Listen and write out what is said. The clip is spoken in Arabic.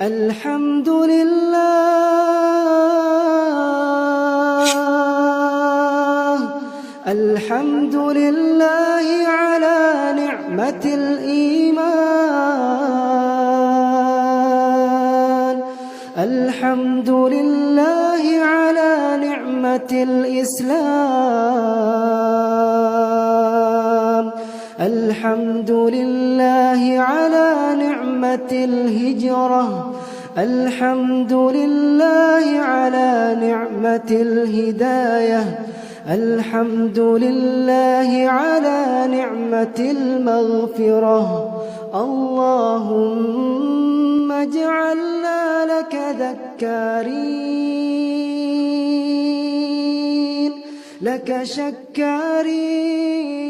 الحمد لله، الحمد لله على نعمة الإيمان، الحمد لله على نعمة الإسلام، الحمد لله على نعمة الهجرة، الحمد لله على نعمة الهداية، الحمد لله على نعمة المغفرة. اللهم اجعلنا لك ذكارين، لك شكارين،